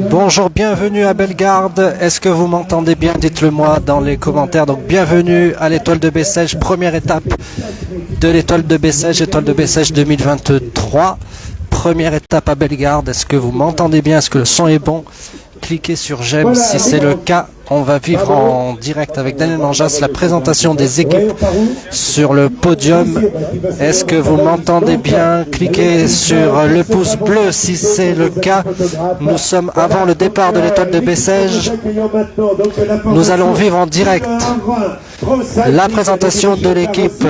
Bonjour, bienvenue à Bellegarde. Est-ce que vous m'entendez bien? Dites-le moi dans les commentaires. Donc bienvenue à l'Étoile de Bessèges, première étape de l'Étoile de Bessèges, Étoile de Bessèges 2023. Première étape à Bellegarde. Est-ce que vous m'entendez bien? Est-ce que le son est bon? Cliquez sur j'aime si c'est le cas. On va vivre en direct avec Daniel Manjas la présentation des équipes sur le podium. Est-ce que vous m'entendez bien? Cliquez sur le pouce bleu si c'est le cas. Nous sommes avant le départ de l'Étoile de Bessèges. Nous allons vivre en direct la présentation de l'équipe,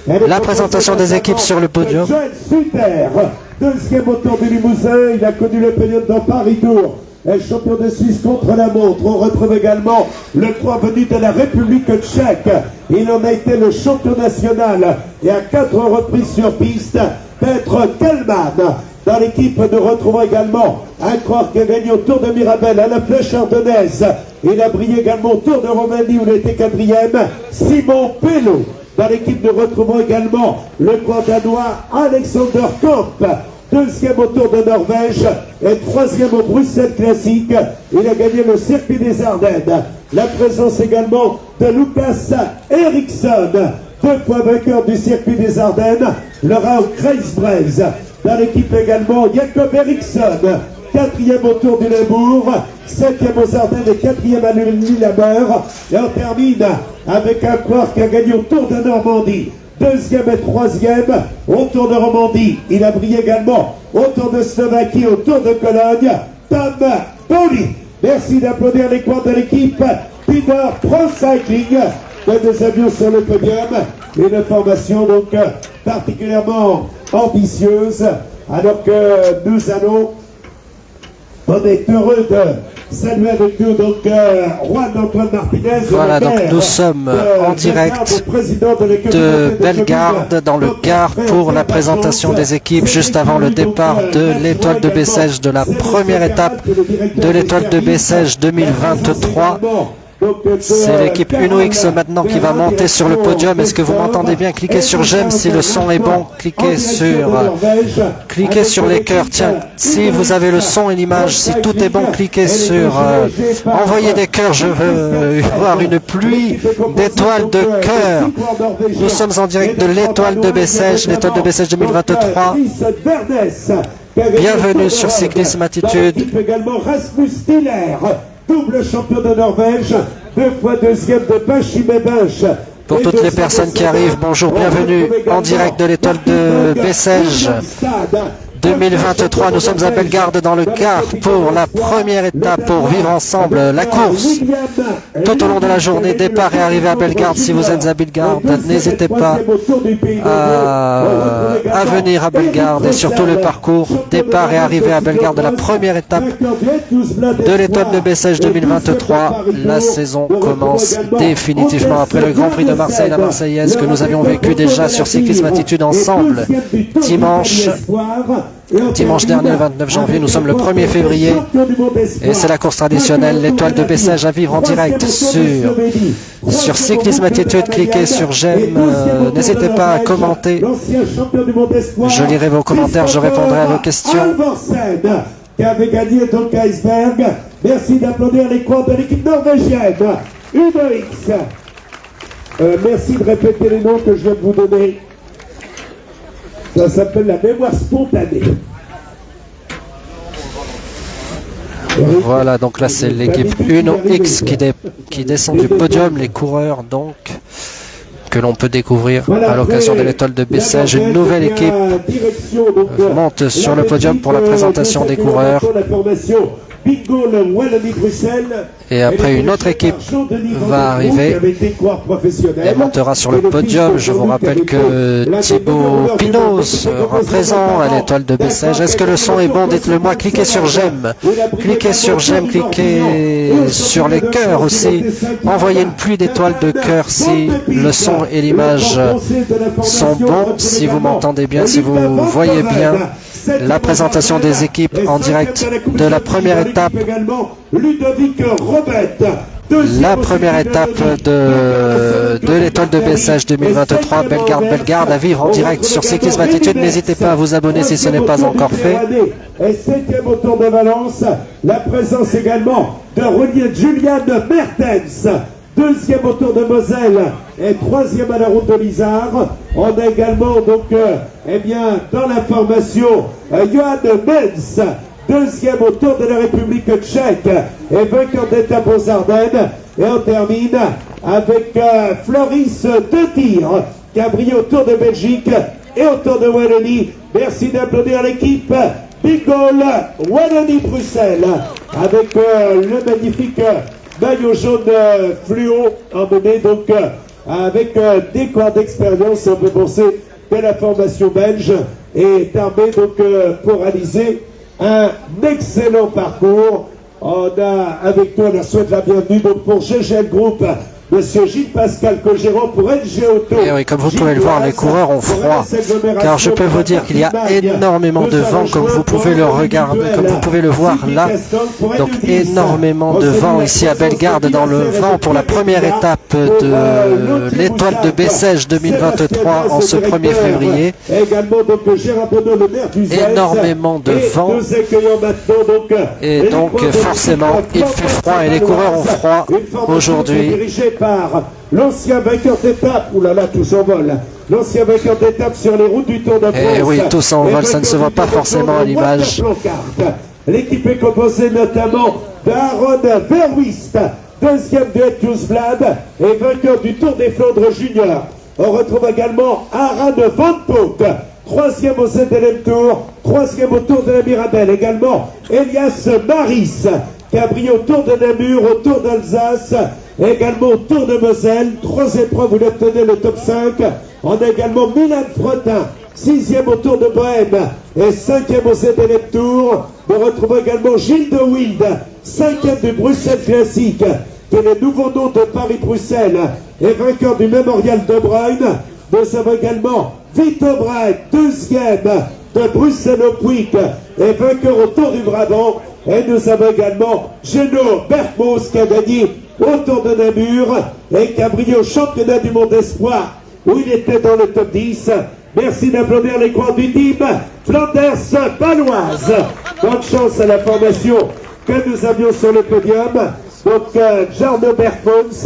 la présentation des équipes sur le podium. Deuxième auteur du Limousin, il a connu le période dans Paris Tour. Et champion de Suisse contre la montre. On retrouve également le 3 venu de la République tchèque. Il en a été le champion national et à 4 reprises sur piste, Petre Kellman. Dans l'équipe, nous retrouvons également un croire qui a gagné au Tour de Mirabel à la Flèche Ardennaise. Il a brillé également au Tour de Roumanie où il était quatrième, Simon Pello. Dans l'équipe, nous retrouvons également le croire danois Alexander Kamp. Deuxième au Tour de Norvège et troisième au Bruxelles Classique. Il a gagné le circuit des Ardennes. La présence également de Lucas Eriksson, 2 fois vainqueur du circuit des Ardennes, le Rao Kreisbreis. Dans l'équipe également Jacob Eriksson, 4e au Tour du Limbourg, 7e aux Ardennes et 4e à Lillehammer. Et on termine avec un coureur qui a gagné au Tour de Normandie. 2e et 3e au Tour de Romandie. Il a brillé également au Tour de Slovaquie, au Tour de Cologne. Tom Boli. Merci d'applaudir les coureurs de l'équipe Pinard Pro Cycling. Deux avions sur le podium. Une formation donc particulièrement ambitieuse. Alors que nous allons, on est heureux de saluer avec nous donc Juan Antoine Martinez. Voilà, donc nous sommes en direct de Bellegarde dans le Gard pour la présentation des équipes juste avant le départ de l'Étoile de Bessèges, de la première étape de l'Étoile de Bessèges 2023. C'est l'équipe Uno X maintenant qui va monter sur le podium. Est-ce que vous m'entendez bien? Cliquez sur j'aime si le son est bon. Cliquez sur les cœurs. Tiens, si vous avez le son et l'image, si tout est bon, cliquez sur envoyer des cœurs. Je veux voir une pluie d'étoiles de cœur. Nous sommes en direct de l'Étoile de Bessèges, l'Étoile de Bessèges 2023. Bienvenue sur Cyclisme Attitude. Double champion de Norvège, 2 fois deuxième de Bachimé-Binche. Pour toutes les personnes qui arrivent, bonjour, bienvenue en direct de l'Étoile de Bessèges 2023. Nous sommes à Bellegarde dans le Gard pour la première étape pour vivre ensemble la course tout au long de la journée. Départ et arrivée à Bellegarde. Si vous êtes à Bellegarde, n'hésitez pas à venir à Bellegarde et surtout le parcours. Départ et arrivée à Bellegarde de la première étape de l'Étoile de Bessèges 2023. La saison commence définitivement après le Grand Prix de Marseille, la Marseillaise que nous avions vécu déjà sur Cyclisme Attitude ensemble dimanche dernier, le 29 janvier. Nous sommes le 1er février et c'est la course traditionnelle, l'Étoile de Bessèges à vivre en direct sur Cyclisme Attitude. Cliquez sur j'aime, n'hésitez pas à commenter, je lirai vos commentaires, je répondrai à vos questions. Qui avait gagné donc à Iceberg. Merci d'applaudir les coureurs de l'équipe norvégienne Uno X. Merci de répéter les noms que je viens de vous donner. Ça s'appelle la mémoire spontanée. Voilà, donc là c'est l'équipe Uno X qui descend du podium, les coureurs donc que l'on peut découvrir à l'occasion de l'Étoile de Bessèges. Une nouvelle équipe monte sur le podium pour la présentation des coureurs. Et après, une autre équipe va arriver et montera sur le podium. Je vous rappelle que Thibaut Pinot sera présent à l'Étoile de Bessèges. Est-ce que le son est bon? Dites-le moi. Cliquez sur j'aime. Cliquez sur j'aime. Cliquez sur les cœurs aussi. Envoyez une pluie d'étoiles de cœurs si le son et l'image sont bons. Si vous m'entendez bien, si vous voyez bien la présentation des équipes en direct de la première étape Ludovic Robert la première étape de l'étoile de Bessèges 2023, Bellegarde à vivre en direct sur Cyclisme Attitude. N'hésitez pas à vous abonner si ce n'est pas encore fait. Et 7e au Tour de Valence, la présence également de Julian Mertens. 2e au Tour de Moselle et 3e à la route de l'Isard. On a également donc, dans la formation, Johan Menz, 2e au Tour de la République tchèque et vainqueur d'étape aux Ardennes. Et on termine avec Floris Detir, qui a brillé au Tour de Belgique et au Tour de Wallonie. Merci d'applaudir l'équipe Bigol Wallonie-Bruxelles avec le magnifique maillot jaune fluo emmené donc avec des corps d'expérience. On peut penser que la formation belge est armée donc pour réaliser un excellent parcours. On a avec nous, on leur souhaite la bienvenue donc pour GGL Group, Monsieur Gilles-Pascal Cogéron, pour LG Auto. Et oui, comme vous pouvez le voir, les coureurs ont froid, car je peux vous dire qu'il y a énormément de vent, comme vous pouvez le regarder, comme vous pouvez le voir là. Donc énormément de vent ici à Bellegarde, dans le vent pour la première étape de l'étoile de Bessèges 2023 en ce 1er février. Énormément de vent. Et donc forcément, il fait froid et les coureurs ont froid aujourd'hui. Par l'ancien vainqueur d'étape, oulala, tout s'envole. L'ancien vainqueur d'étape sur les routes du Tour de France. Et oui, tout s'envole, ça ne se voit pas forcément à l'image. L'équipe est composée notamment d'Aaron Verwist, 2e de Etius Vlad et vainqueur du Tour des Flandres Junior. On retrouve également Aran Van Poot, 3e au ZLM Tour, 3e au Tour de la Mirabelle. Également Elias Maris, qui a brillé au Tour de Namur, au Tour d'Alsace, également au Tour de Moselle. 3 épreuves, vous obtenez le top 5. On a également Milan Fretin, 6e au Tour de Bohème et 5e au ZLM Tour. On retrouve également Gilles de Wild, 5e du Bruxelles Classique, qui est le nouveau nom de Paris-Bruxelles et vainqueur du Mémorial de Bruyne. Nous avons également Vito Brett, 2e de Bruxelles au Puig et vainqueur au Tour du Brabant. Et nous avons également Geno Bergmos, qui a gagné au Tour de Namur et qui a brillé au championnat du monde espoir où il était dans le top 10. Merci d'applaudir les coureurs du team Flanders Baloise. Bonne chance à la formation que nous avions sur le podium. Donc Jarno Bergmos,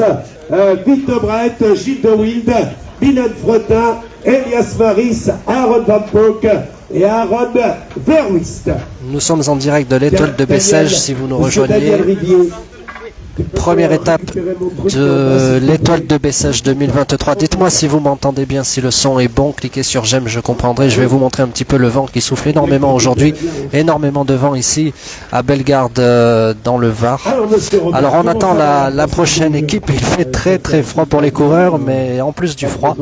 Vito Brett, Gilles de Wild, Milan Fretin, Elias Maris, Aaron Van Pook et Aaron Verwist. Nous sommes en direct de l'étoile de Bessèges si vous nous rejoignez. Première étape de l'étoile de Bessèges 2023. Dites-moi si vous m'entendez bien, si le son est bon. Cliquez sur j'aime, je comprendrai. Je vais vous montrer un petit peu le vent qui souffle énormément aujourd'hui. Énormément de vent ici à Bellegarde dans le Var. Alors on attend la prochaine équipe. Il fait très très froid pour les coureurs, mais en plus du froid.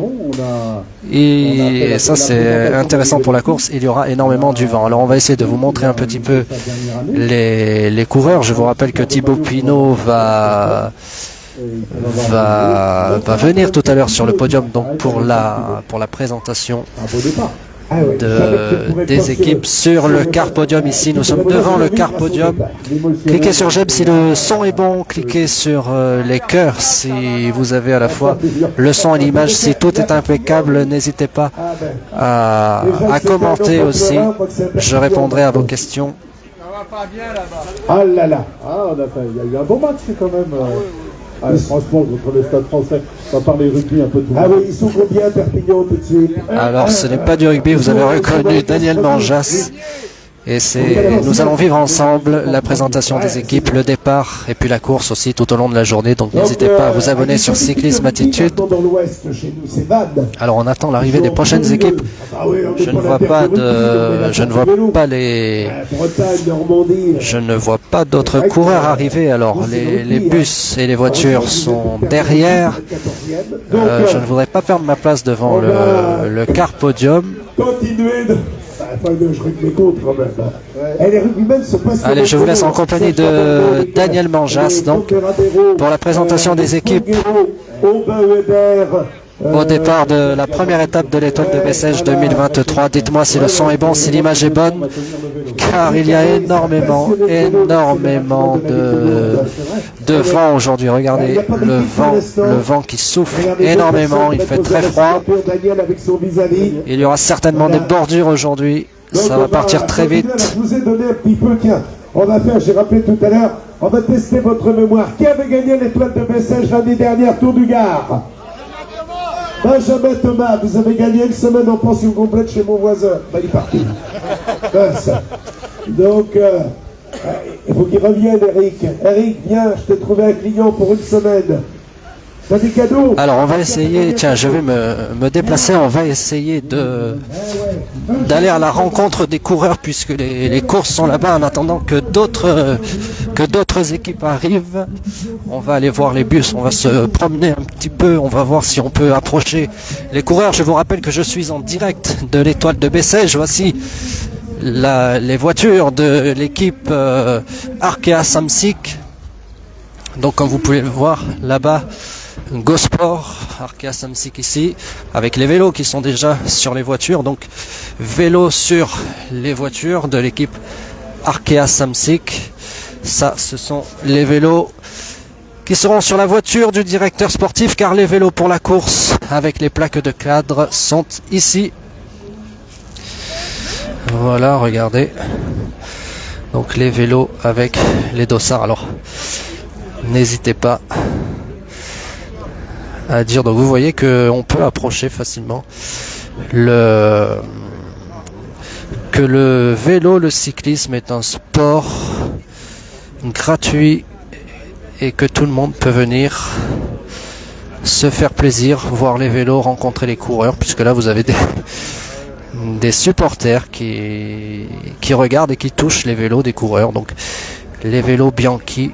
Et ça c'est intéressant pour la course, il y aura énormément du vent. Alors on va essayer de vous montrer un petit peu les coureurs. Je vous rappelle que Thibaut Pinot va venir tout à l'heure sur le podium donc pour la présentation des équipes sur le car podium. Ici nous sommes devant le car podium. Cliquez sur j'aime si le son est bon, cliquez sur les cœurs si vous avez à la fois le son et l'image. Si tout est impeccable, n'hésitez pas à commenter aussi, je répondrai à vos questions. Ah là là, il y a eu un bon match quand même. Franchement, contre le Stade Français, on va parler rugby un peu tout. Ah oui, il s'ouvre bien Perpignan tout de suite. Alors ce n'est pas du rugby, vous avez reconnu Daniel Manjas. Et nous allons vivre ensemble la présentation des équipes, le départ et puis la course aussi tout au long de la journée. Donc n'hésitez pas à vous abonner sur Cyclisme Attitude. Alors on attend l'arrivée des prochaines équipes. Je ne vois pas d'autres coureurs arriver. Alors les bus et les voitures sont derrière. Je ne voudrais pas perdre ma place devant le car podium. Allez, je vous laisse en compagnie de Daniel Manjas donc pour la présentation des équipes. au départ de la première étape de l'étoile de Bessèges 2023. Dites-moi si le son est bon, si l'image est bonne, car il y a énormément de vent aujourd'hui. Regardez le vent qui souffle énormément, il fait très froid. Il y aura certainement des bordures aujourd'hui, ça va partir très vite. Je vous ai donné un petit peu, tiens, on va faire, j'ai rappelé tout à l'heure, on va tester votre mémoire. Qui avait gagné l'étoile de Bessèges l'année dernière, Tour du Gard? Benjamin Thomas, vous avez gagné une semaine en pension complète chez mon voisin. Ben, il est parti. Donc, il faut qu'il revienne, Eric. Eric, viens, je t'ai trouvé un client pour une semaine. T'as des cadeaux? Alors on va essayer, tiens, je vais me déplacer, on va essayer d'aller à la rencontre des coureurs puisque les courses sont là-bas en attendant que d'autres équipes arrivent. On va aller voir les bus, on va se promener un petit peu, on va voir si on peut approcher les coureurs. Je vous rappelle que je suis en direct de l'étoile de Bessèges. Voici les voitures de l'équipe Arkea Samsic. Donc comme vous pouvez le voir là-bas, Gosport, Arkea Samsic ici, avec les vélos qui sont déjà sur les voitures. Donc vélo sur les voitures de l'équipe Arkea Samsic. Ça, ce sont les vélos qui seront sur la voiture du directeur sportif, car les vélos pour la course avec les plaques de cadre sont ici. Voilà, regardez. Donc les vélos avec les dossards. Alors, n'hésitez pas à dire. Donc vous voyez qu'on peut approcher facilement que le vélo, le cyclisme est un sport gratuit et que tout le monde peut venir se faire plaisir, voir les vélos, rencontrer les coureurs, puisque là vous avez des supporters qui regardent et qui touchent les vélos des coureurs. Donc les vélos Bianchi.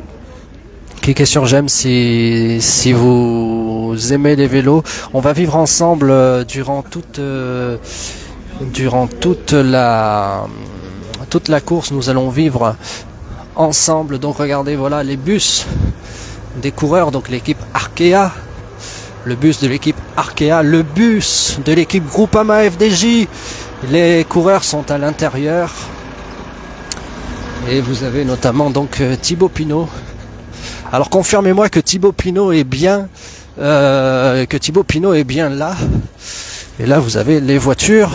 Cliquez sur j'aime si vous aimez les vélos. On va vivre ensemble durant toute la course. Nous allons vivre ensemble. Donc regardez, voilà les bus des coureurs, donc l'équipe Arkea, le bus de l'équipe Arkea, le bus de l'équipe Groupama FDJ. Les coureurs sont à l'intérieur et vous avez notamment donc Thibaut Pinot. Alors confirmez-moi que Thibaut Pinot est bien là. Et là vous avez les voitures.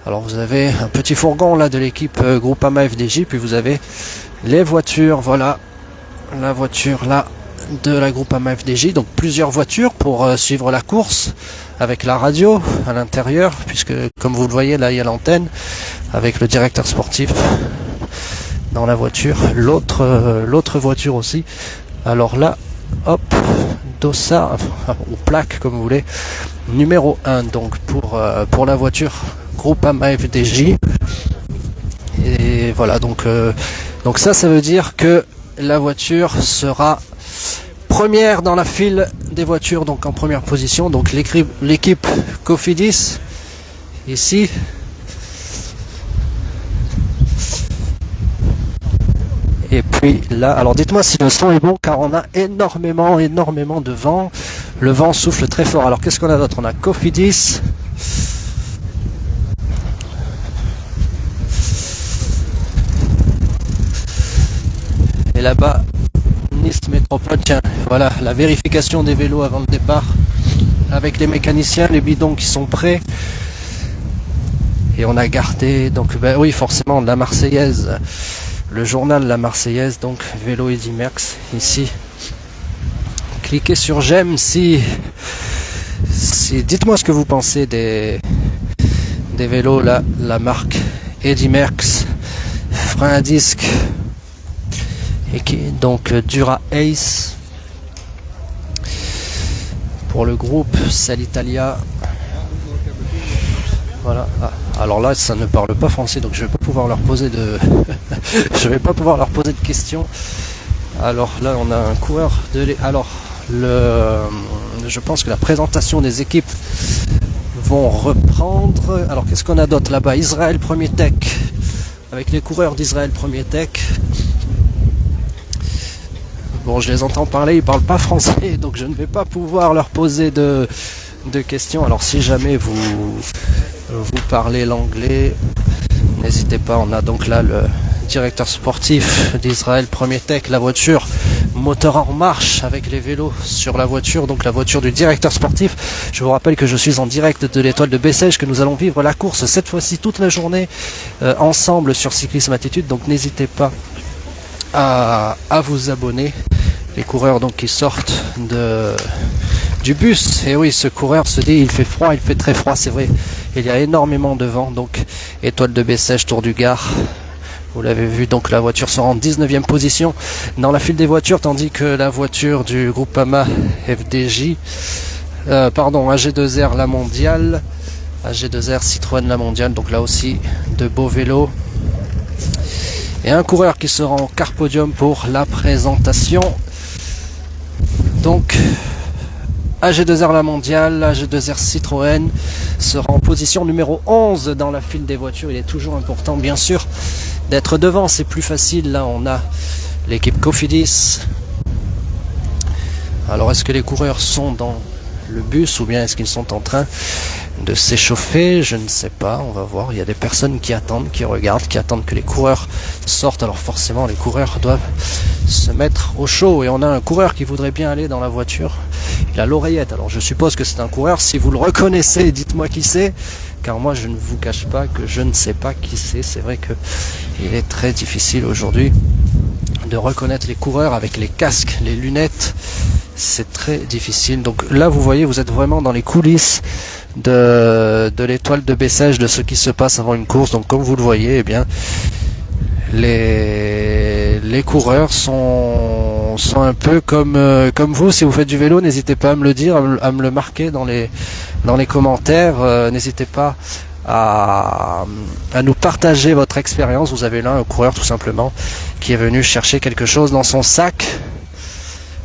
Alors vous avez un petit fourgon là de l'équipe Groupama FDJ, puis vous avez les voitures. Voilà la voiture là de la Groupama FDJ. Donc plusieurs voitures pour suivre la course avec la radio à l'intérieur, puisque comme vous le voyez là il y a l'antenne avec le directeur sportif dans la voiture, l'autre voiture aussi. Alors là, hop, dossard ou plaque comme vous voulez, numéro 1 donc pour la voiture Groupama FDJ. Et voilà, donc ça veut dire que la voiture sera première dans la file des voitures, donc en première position. Donc l'équipe Cofidis ici. Et puis là, alors dites-moi si le son est bon, car on a énormément de vent. Le vent souffle très fort. Alors qu'est-ce qu'on a d'autre? On a Cofidis. Et là-bas, Nice Métropole. Tiens, voilà la vérification des vélos avant le départ. Avec les mécaniciens, les bidons qui sont prêts. Et on a gardé, donc ben oui, forcément, la Marseillaise. Le journal La Marseillaise, donc vélo Eddy Merckx ici. Cliquez sur j'aime si dites-moi ce que vous pensez des vélos là, la marque Eddy Merckx, frein à disque et qui donc Dura Ace pour le groupe Salitalia. Voilà. Ah, alors là, ça ne parle pas français, donc je vais pas pouvoir leur poser de questions. Alors là, on a un coureur alors je pense que la présentation des équipes vont reprendre. Alors qu'est-ce qu'on a d'autre là-bas? Israël Premier Tech, avec les coureurs d'Israël Premier Tech. Bon, je les entends parler, ils parlent pas français, donc je ne vais pas pouvoir leur poser de de questions. Alors si jamais vous parlez l'anglais, n'hésitez pas, on a donc là le directeur sportif d'Israël Premier Tech, la voiture moteur en marche avec les vélos sur la voiture, donc la voiture du directeur sportif. Je vous rappelle que je suis en direct de l'étoile de Bessèges, que nous allons vivre la course cette fois-ci toute la journée ensemble sur Cyclisme Attitude, donc n'hésitez pas à vous abonner. Les coureurs donc qui sortent du bus, et oui, ce coureur se dit il fait froid, il fait très froid, c'est vrai, il y a énormément de vent, donc étoile de Bessèges, Tour du Gard. Vous l'avez vu, donc la voiture sera en 19e position dans la file des voitures, tandis que la voiture du Groupama FDJ, AG2R La Mondiale, AG2R Citroën La Mondiale, donc là aussi de beaux vélos. Et un coureur qui sera en car podium pour la présentation. Donc AG2R La Mondiale, AG2R Citroën sera en position numéro 11 dans la file des voitures. Il est toujours important, bien sûr, d'être devant, c'est plus facile. Là, on a l'équipe Cofidis. Alors, est-ce que les coureurs sont dans le bus ou bien est-ce qu'ils sont en train de s'échauffer? Je ne sais pas, on va voir. Il y a des personnes qui attendent, qui regardent, qui attendent que les coureurs sortent. Alors forcément, les coureurs doivent se mettre au chaud. Et on a un coureur qui voudrait bien aller dans la voiture. Il a l'oreillette. Alors je suppose que c'est un coureur. Si vous le reconnaissez, dites-moi qui c'est. Car moi, je ne vous cache pas que je ne sais pas qui c'est. C'est vrai que il est très difficile aujourd'hui de reconnaître les coureurs avec les casques, les lunettes. C'est très difficile. Donc là, vous voyez, vous êtes vraiment dans les coulisses de l'étoile de Bessèges, de ce qui se passe avant une course. Donc comme vous le voyez, eh bien, les coureurs sont un peu comme vous. Si vous faites du vélo, n'hésitez pas à me le dire, à me le marquer dans les commentaires. N'hésitez pas à nous partager votre expérience. Vous avez là un coureur tout simplement qui est venu chercher quelque chose dans son sac,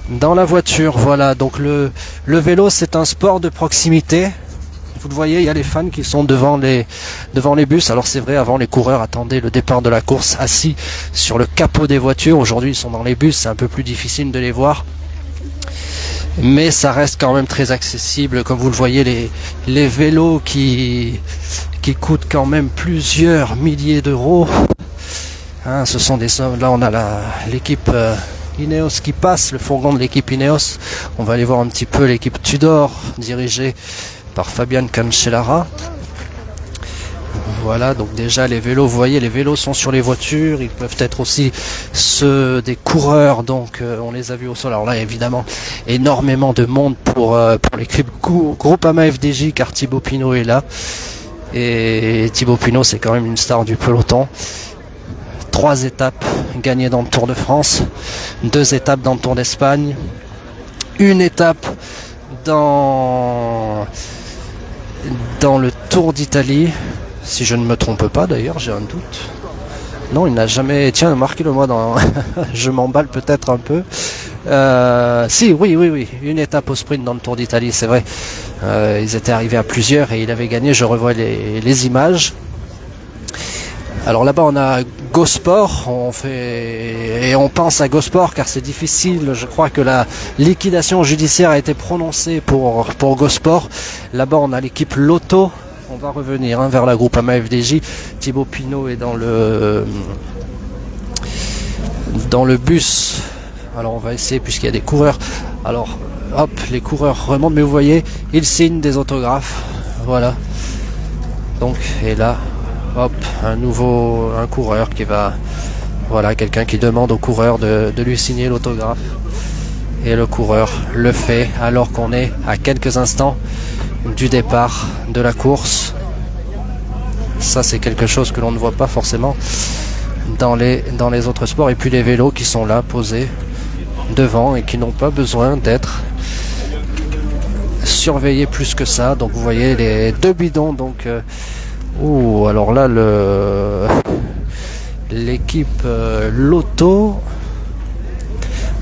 dans la voiture. Voilà, donc le vélo, c'est un sport de proximité. Vous le voyez, il y a les fans qui sont devant les bus. Alors c'est vrai, avant les coureurs attendaient le départ de la course assis sur le capot des voitures. Aujourd'hui ils sont dans les bus, c'est un peu plus difficile de les voir. Mais ça reste quand même très accessible. Comme vous le voyez, les vélos qui coûtent quand même plusieurs milliers d'euros. Hein, ce sont des sommes. Là on a l'équipe Ineos qui passe, le fourgon de l'équipe Ineos. On va aller voir un petit peu l'équipe Tudor dirigée par Fabian Cancellara. Voilà, donc déjà les vélos, vous voyez, les vélos sont sur les voitures, ils peuvent être aussi ceux des coureurs, donc on les a vus au sol. Alors là, évidemment, énormément de monde pour l'équipe Groupama FDJ, car Thibaut Pinot est là. Et Thibaut Pinot, c'est quand même une star du peloton. 3 étapes gagnées dans le Tour de France, 2 étapes dans le Tour d'Espagne, 1 étape dans le Tour d'Italie, si je ne me trompe pas d'ailleurs, j'ai un doute. Non, il n'a jamais... Tiens, marquez-le moi dans... je m'emballe peut-être un peu. Si, oui. 1 étape au sprint dans le Tour d'Italie, c'est vrai. Ils étaient arrivés à plusieurs et il avait gagné, je revois les images. Alors là-bas on a GoSport, on pense à GoSport car c'est difficile, je crois que la liquidation judiciaire a été prononcée pour GoSport. Là-bas on a l'équipe Lotto, on va revenir vers la Groupama FDJ. Thibaut Pinot est dans le bus. Alors on va essayer, puisqu'il y a des coureurs. Alors hop, les coureurs remontent, mais vous voyez, ils signent des autographes. Voilà. Donc, et là, hop, un coureur qui va... Voilà, quelqu'un qui demande au coureur de lui signer l'autographe. Et le coureur le fait alors qu'on est à quelques instants du départ de la course. Ça, c'est quelque chose que l'on ne voit pas forcément dans les autres sports. Et puis les vélos qui sont là, posés devant et qui n'ont pas besoin d'être surveillés plus que ça. Donc vous voyez les 2 bidons. Donc, alors là, l'équipe Lotto.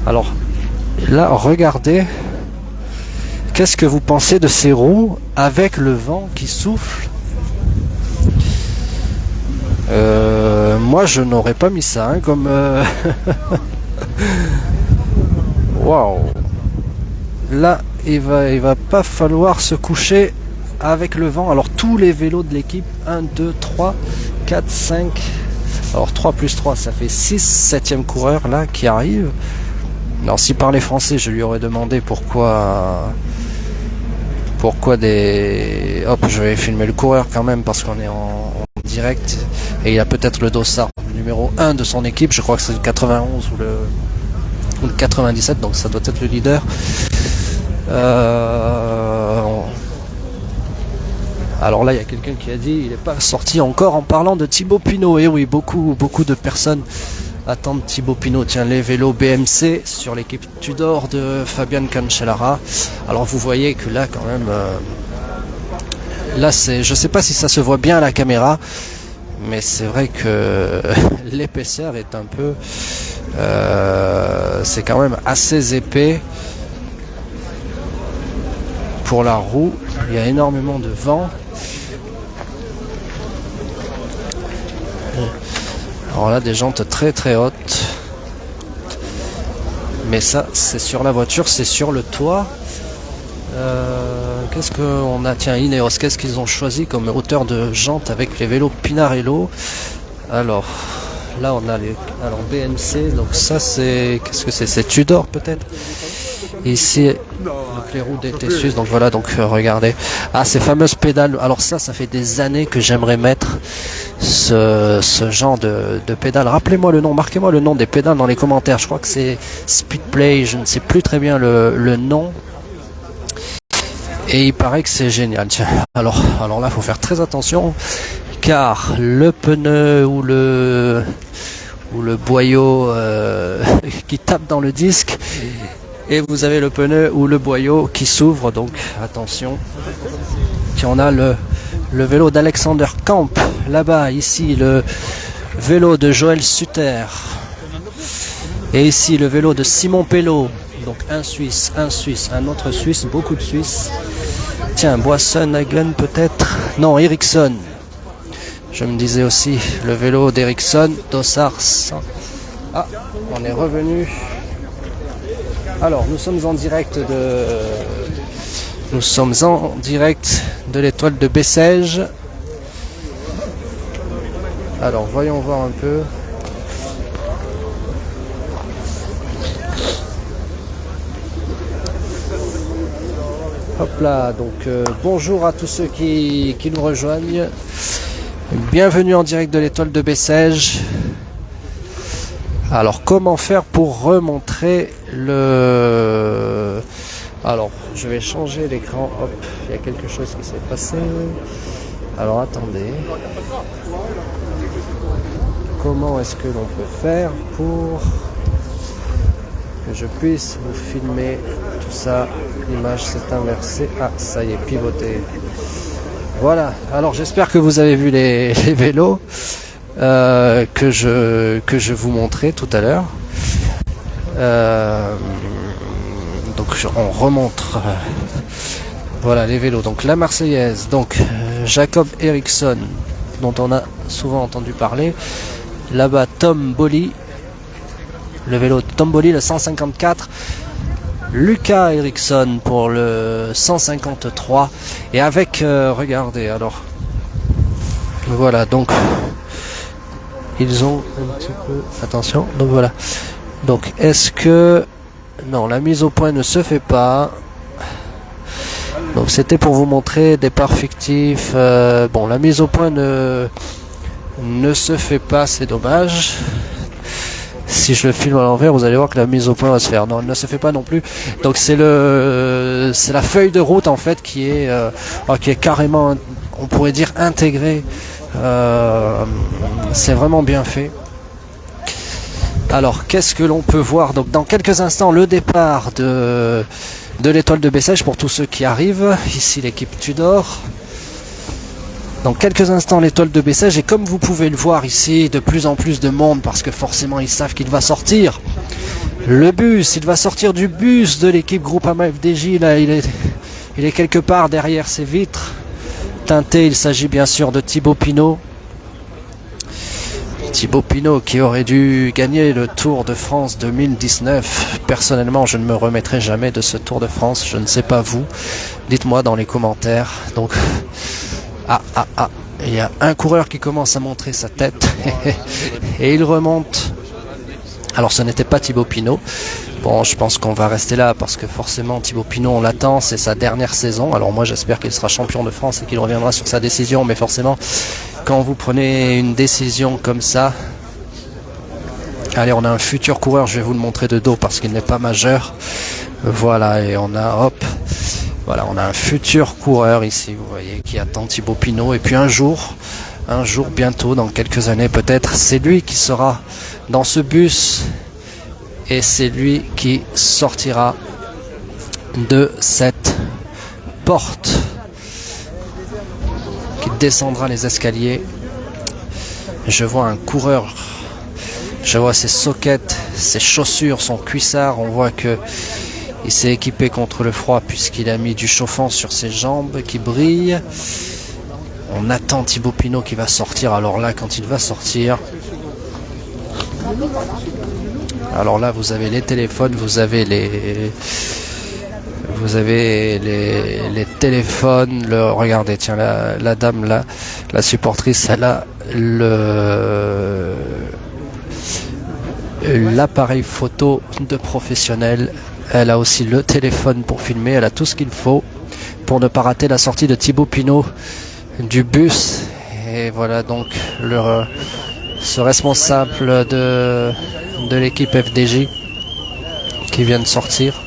Alors là, regardez. Qu'est-ce que vous pensez de ces roues avec le vent qui souffle? Moi, je n'aurais pas mis ça, hein, comme... Waouh! Là, il va pas falloir se coucher avec le vent. Alors tous les vélos de l'équipe, 1, 2, 3, 4, 5, alors 3 plus 3 ça fait 6, 7e coureur là qui arrive. Alors s'il parlait français, je lui aurais demandé pourquoi des... Hop, je vais filmer le coureur quand même parce qu'on est en direct. Et il a peut-être le dossard numéro 1 de son équipe, je crois que c'est le 91 ou le 97, donc ça doit être le leader. Alors là, il y a quelqu'un qui a dit il n'est pas sorti encore en parlant de Thibaut Pinot. Et oui, beaucoup de personnes attendent Thibaut Pinot. Tiens, les vélos BMC sur l'équipe Tudor de Fabian Cancellara. Alors vous voyez que là, quand même, là, je sais pas si ça se voit bien à la caméra, mais c'est vrai que l'épaisseur est un peu, c'est quand même assez épais pour la roue. Il y a énormément de vent. Alors là, des jantes très hautes. Mais ça, c'est sur la voiture, c'est sur le toit. Qu'est-ce qu'on a? Tiens, Ineos, qu'est-ce qu'ils ont choisi comme hauteur de jantes avec les vélos Pinarello? Alors, là, on a les BMC. Donc ça, c'est... Qu'est-ce que c'est? C'est Tudor, peut-être? Ici, donc les roues DT-Sus, donc voilà, donc regardez. Ah, ces fameuses pédales. Alors ça fait des années que j'aimerais mettre ce genre de pédales. Rappelez-moi le nom, marquez-moi le nom des pédales dans les commentaires. Je crois que c'est Speedplay, je ne sais plus très bien le nom. Et il paraît que c'est génial. Tiens, alors là, faut faire très attention, car le pneu ou le boyau qui tape dans le disque, et vous avez le pneu ou le boyau qui s'ouvre, donc attention. Tiens, on a le vélo d'Alexander Camp là-bas, ici le vélo de Joël Sutter, et ici le vélo de Simon Pello, donc un Suisse, un autre Suisse, beaucoup de Suisses. Tiens, Boisson-Hagen peut-être, non, Ericsson. Je me disais aussi le vélo d'Ericsson, Dossard 100. Ah, on est revenu. Alors, nous sommes en direct de l'étoile de Bessèges. Alors, voyons voir un peu. Hop là, donc bonjour à tous ceux qui nous rejoignent. Bienvenue en direct de l'étoile de Bessèges. Alors, comment faire pour remontrer le... Alors, je vais changer l'écran. Hop, il y a quelque chose qui s'est passé. Alors, attendez. Comment est-ce que l'on peut faire pour que je puisse vous filmer tout ça? L'image s'est inversée. Ah, ça y est, pivoté. Voilà. Alors, j'espère que vous avez vu les vélos que je vous montrais tout à l'heure. Donc on remontre voilà les vélos. Donc la Marseillaise, donc Jacob Ericsson, dont on a souvent entendu parler. Là-bas Tom Bolly, le vélo de Tom Bolly, le 154. Lucas Ericsson pour le 153. Et avec regardez, alors voilà, donc ils ont un petit peu... Attention, donc voilà. Donc, est-ce que... Non, la mise au point ne se fait pas. Donc, c'était pour vous montrer départ fictif. Bon, la mise au point ne se fait pas, c'est dommage. Si je le filme à l'envers, vous allez voir que la mise au point va se faire. Non, elle ne se fait pas non plus. Donc, c'est la feuille de route, en fait, qui est carrément, on pourrait dire, intégrée. C'est vraiment bien fait. Alors, qu'est-ce que l'on peut voir? Donc, dans quelques instants, le départ de l'étoile de Bessèges pour tous ceux qui arrivent. Ici, l'équipe Tudor. Dans quelques instants, l'étoile de Bessèges. Et comme vous pouvez le voir ici, de plus en plus de monde, parce que forcément, ils savent qu'il va sortir. Le bus, il va sortir du bus de l'équipe Groupama FDJ. Là, il est quelque part derrière ces vitres teintées. Il s'agit bien sûr de Thibaut Pinot. Thibaut Pinot qui aurait dû gagner le Tour de France 2019. Personnellement, je ne me remettrai jamais de ce Tour de France. Je ne sais pas vous. Dites-moi dans les commentaires. Donc, il y a un coureur qui commence à montrer sa tête et il remonte. Alors, ce n'était pas Thibaut Pinot. Bon, je pense qu'on va rester là parce que forcément Thibaut Pinot, on l'attend, c'est sa dernière saison. Alors moi, j'espère qu'il sera champion de France et qu'il reviendra sur sa décision. Mais forcément, quand vous prenez une décision comme ça, allez, on a un futur coureur. Je vais vous le montrer de dos parce qu'il n'est pas majeur. Voilà, et on a, voilà, on a un futur coureur ici, vous voyez, qui attend Thibaut Pinot. Et puis un jour, bientôt, dans quelques années peut-être, c'est lui qui sera dans ce bus. Et c'est lui qui sortira de cette porte, qui descendra les escaliers. Je vois un coureur, je vois ses sockets, ses chaussures, son cuissard. On voit que il s'est équipé contre le froid puisqu'il a mis du chauffant sur ses jambes qui brillent. On attend Thibaut Pinot qui va sortir. Alors là, quand il va sortir... Alors là, vous avez les téléphones, vous avez les téléphones. Regardez, tiens, la dame là, la supportrice, elle a l'appareil photo de professionnel. Elle a aussi le téléphone pour filmer. Elle a tout ce qu'il faut pour ne pas rater la sortie de Thibaut Pinot du bus. Et voilà donc ce responsable de l'équipe FDJ qui vient de sortir.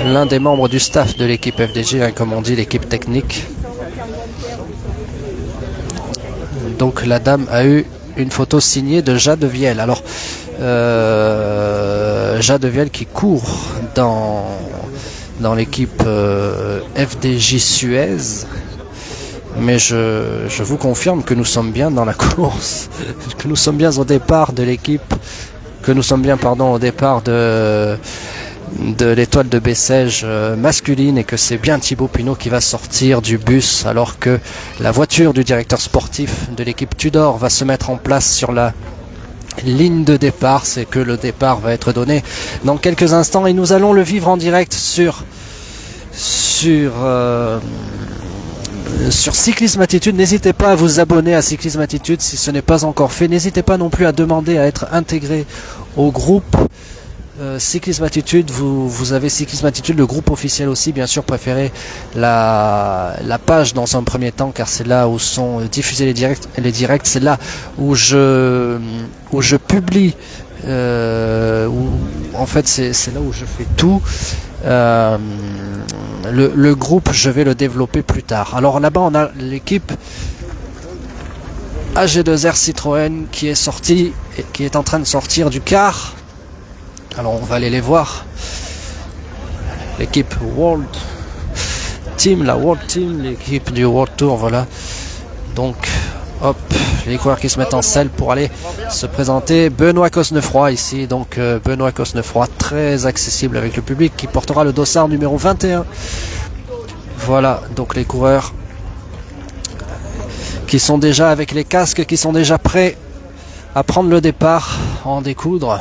L'un des membres du staff de l'équipe FDJ, hein, comme on dit, l'équipe technique. Donc la dame a eu une photo signée de Jade Viel. Alors Jade Viel qui court dans l'équipe FDJ Suez. Mais je vous confirme que nous sommes bien dans la course, que nous sommes bien au départ de l'équipe, que nous sommes bien, au départ de l'étoile de Bessèges masculine et que c'est bien Thibaut Pinot qui va sortir du bus alors que la voiture du directeur sportif de l'équipe Tudor va se mettre en place sur la ligne de départ. C'est que le départ va être donné dans quelques instants et nous allons le vivre en direct sur Cyclisme Attitude. N'hésitez pas à vous abonner à Cyclisme Attitude si ce n'est pas encore fait. N'hésitez pas non plus à demander à être intégré au groupe Cyclisme Attitude. Vous avez Cyclisme Attitude, le groupe officiel aussi. Bien sûr, préférez la page dans un premier temps car c'est là où sont diffusés les directs. C'est là où je publie. En fait, c'est là où je fais tout. Le groupe, je vais le développer plus tard. Alors là-bas, on a l'équipe AG2R Citroën qui est sortie et qui est en train de sortir du car. Alors on va aller les voir. L'équipe World Team, l'équipe du World Tour, voilà. Donc, hop, les coureurs qui se mettent en selle pour aller se présenter. Benoît Cosnefroy ici, donc Benoît Cosnefroy, très accessible avec le public, qui portera le dossard numéro 21. Voilà, donc les coureurs qui sont déjà avec les casques, qui sont déjà prêts à prendre le départ, à en découdre.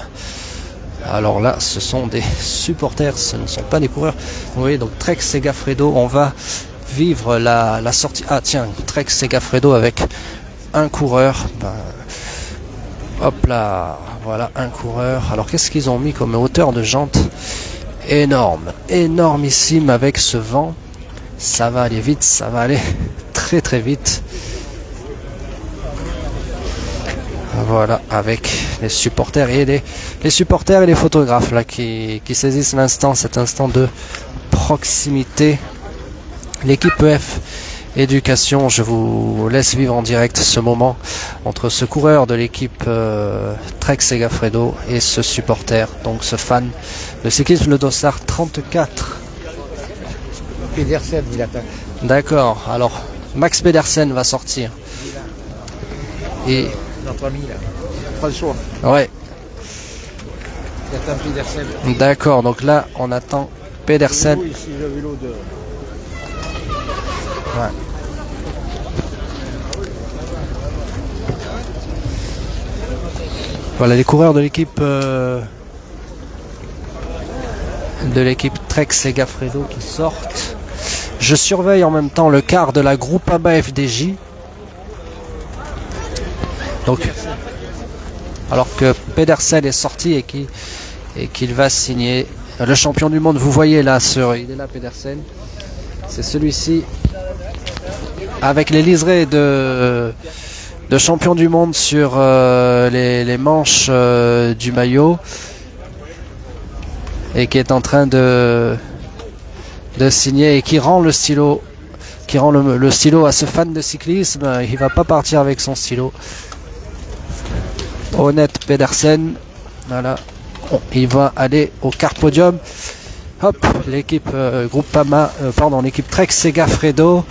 Alors là, ce sont des supporters, ce ne sont pas des coureurs. Vous voyez, donc Trek Segafredo, on va vivre la sortie. Ah tiens, Trek Segafredo avec un coureur. Hop là, voilà un coureur. Alors qu'est-ce qu'ils ont mis comme hauteur de jante? Énormissime avec ce vent. Ça va aller vite, ça va aller très très vite. Voilà, avec les supporters et les supporters et les photographes là qui saisissent cet instant de proximité. L'équipe EF Éducation, je vous laisse vivre en direct ce moment entre ce coureur de l'équipe Trek Segafredo et ce supporter, donc ce fan de cyclisme, le dossard 34. Pedersen, il attaque. D'accord, alors Max Pedersen va sortir. Et Notre ami là, François. ouais. Il attend Pedersen. D'accord, donc là on attend Pedersen. Ici, le vélo de... Ouais. Voilà les coureurs de l'équipe Trek Segafredo qui sortent. Je surveille en même temps le quart de la Groupama FDJ. Donc, alors que Pedersen est sorti et qu'il va signer le champion du monde. Vous voyez là, il est là Pedersen. C'est celui-ci avec les liserés de champion du monde sur les manches du maillot et qui est en train de signer et qui rend le stylo à ce fan de cyclisme. Il va pas partir avec son stylo. Honnête Pedersen, voilà, il va aller au car podium. Hop, l'équipe l'équipe Trek Segafredo,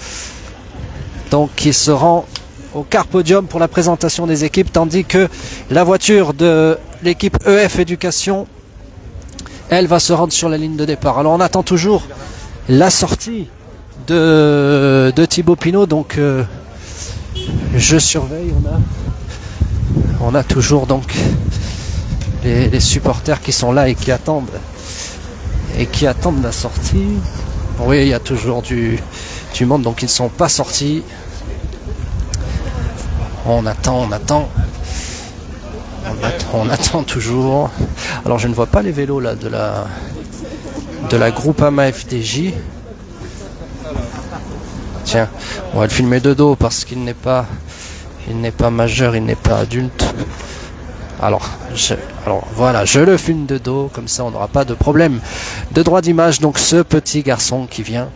donc qui se rend au car podium pour la présentation des équipes, tandis que la voiture de l'équipe EF Éducation, elle va se rendre sur la ligne de départ. Alors on attend toujours la sortie de Thibaut Pinot, donc je surveille. On a toujours donc les supporters qui sont là et qui attendent la sortie. Oui, il y a toujours du monde, donc ils ne sont pas sortis. On attend toujours. Alors je ne vois pas les vélos là de la Groupama FDJ. Tiens, on va le filmer de dos parce qu'il n'est pas majeur, il n'est pas adulte. Alors voilà, je le filme de dos, comme ça on n'aura pas de problème de droit d'image. Donc ce petit garçon qui vient,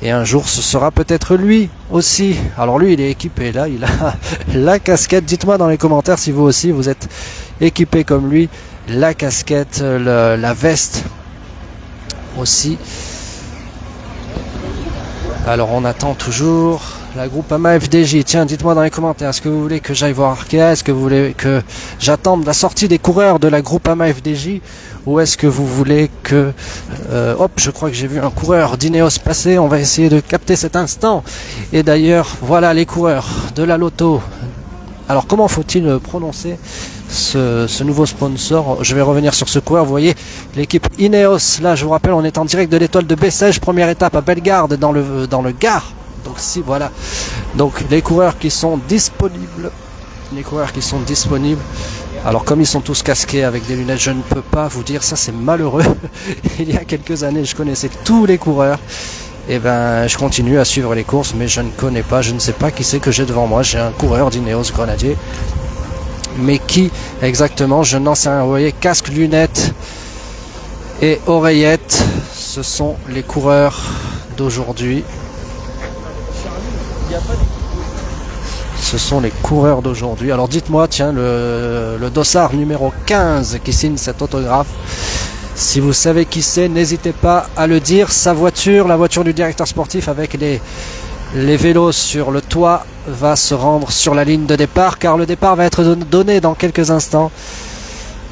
et un jour ce sera peut-être lui aussi. Alors lui il est équipé là, il a la casquette. Dites-moi dans les commentaires si vous aussi vous êtes équipé comme lui. La casquette, la veste aussi. Alors on attend toujours la Groupama FDJ. Tiens, dites-moi dans les commentaires, est-ce que vous voulez que j'aille voir Arkea? Est-ce que vous voulez que j'attende la sortie des coureurs de la Groupama FDJ? Ou est-ce que vous voulez que... hop, je crois que j'ai vu un coureur d'Ineos passer. On va essayer de capter cet instant. Et d'ailleurs, voilà les coureurs de la Lotto. Alors comment faut-il prononcer ce nouveau sponsor? Je vais revenir sur ce coureur. Vous voyez l'équipe Ineos. Là, je vous rappelle, on est en direct de l'étoile de Bessèges. Première étape à Bellegarde dans le Gard. Donc si voilà, donc les coureurs qui sont disponibles, alors comme ils sont tous casqués avec des lunettes, je ne peux pas vous dire, ça c'est malheureux. Il y a quelques années je connaissais tous les coureurs, et ben je continue à suivre les courses, mais je ne sais pas qui c'est que j'ai devant moi. J'ai un coureur d'Ineos Grenadier, mais qui exactement, je n'en sais rien. Vous voyez, casque, lunettes et oreillettes, ce sont les coureurs d'aujourd'hui. Ce sont les coureurs d'aujourd'hui. Alors dites-moi, tiens, le dossard numéro 15 qui signe cet autographe, si vous savez qui c'est, n'hésitez pas à le dire. Sa voiture, la voiture du directeur sportif avec les vélos sur le toit, va se rendre sur la ligne de départ, car le départ va être donné dans quelques instants.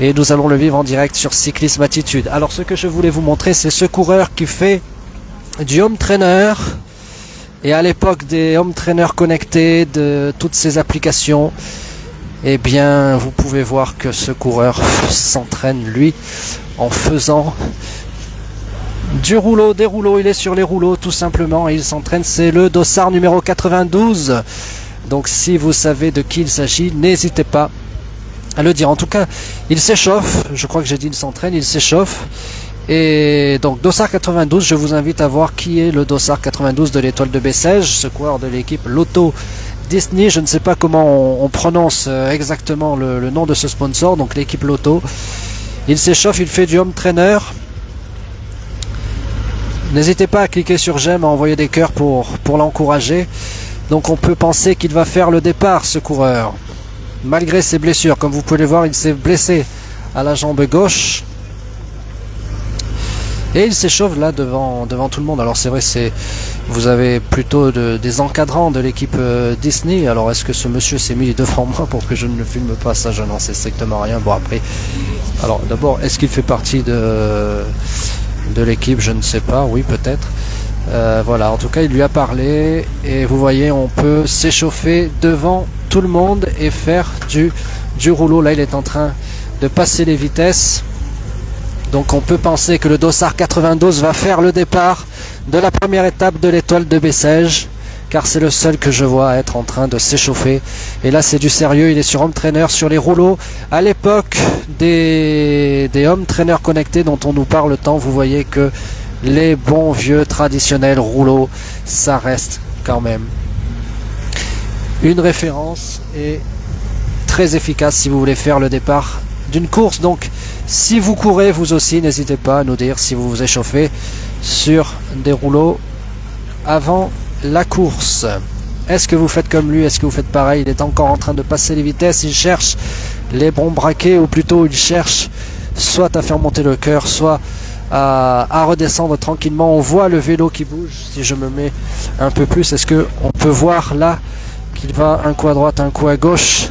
Et nous allons le vivre en direct sur Cyclisme Attitude. Alors ce que je voulais vous montrer, c'est ce coureur qui fait du home trainer. Et à l'époque des home trainers connectés, de toutes ces applications, eh bien, vous pouvez voir que ce coureur s'entraîne, lui, en faisant des rouleaux. Il est sur les rouleaux, tout simplement, et il s'entraîne. C'est le dossard numéro 92. Donc, si vous savez de qui il s'agit, n'hésitez pas à le dire. En tout cas, il s'échauffe. Je crois que j'ai dit il s'entraîne, il s'échauffe. Et donc Dossard 92, je vous invite à voir qui est le Dossard 92 de l'étoile de Bessèges, ce coureur de l'équipe Lotto Disney. Je ne sais pas comment on prononce exactement le nom de ce sponsor, donc l'équipe Lotto. Il s'échauffe, il fait du home trainer. N'hésitez pas à cliquer sur j'aime, à envoyer des cœurs pour l'encourager. Donc on peut penser qu'il va faire le départ, ce coureur, malgré ses blessures. Comme vous pouvez le voir, il s'est blessé à la jambe gauche. Et il s'échauffe là devant tout le monde. Alors c'est vrai, vous avez plutôt des encadrants de l'équipe Disney. Alors est-ce que ce monsieur s'est mis devant moi pour que je ne le filme pas? Ça, je n'en sais strictement rien. Bon après, alors d'abord, est-ce qu'il fait partie de l'équipe? Je ne sais pas. Oui, peut-être. Voilà, en tout cas il lui a parlé. Et vous voyez, on peut s'échauffer devant tout le monde et faire du rouleau. Là il est en train de passer les vitesses. Donc on peut penser que le Dossard 92 va faire le départ de la première étape de l'étoile de Bessèges, car c'est le seul que je vois être en train de s'échauffer. Et là c'est du sérieux, il est sur home trainer, sur les rouleaux. À l'époque des home trainers connectés dont on nous parle tant, vous voyez que les bons vieux traditionnels rouleaux, ça reste quand même une référence et très efficace si vous voulez faire le départ d'une course. Donc si vous courez vous aussi, n'hésitez pas à nous dire si vous vous échauffez sur des rouleaux avant la course. Est-ce que vous faites comme lui? Est-ce que vous faites pareil? Il est encore en train de passer les vitesses, il cherche les bons braquets, ou plutôt il cherche soit à faire monter le cœur, soit à redescendre tranquillement. On voit le vélo qui bouge. Si je me mets un peu plus, est-ce que on peut voir là qu'il va un coup à droite, un coup à gauche?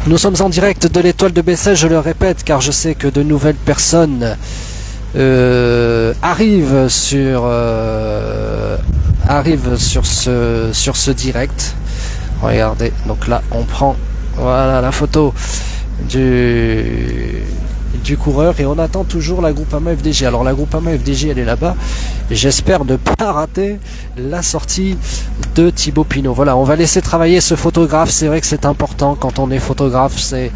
Nous sommes en direct de l'étoile de Bessèges, je le répète, car je sais que de nouvelles personnes arrivent sur ce direct. Regardez, donc là on prend voilà la photo du coureur et on attend toujours la Groupama FDJ. Alors la Groupama FDJ elle est là-bas, j'espère ne pas rater la sortie de Thibaut Pinot. Voilà, on va laisser travailler ce photographe. C'est vrai que c'est important quand on est photographe, c'est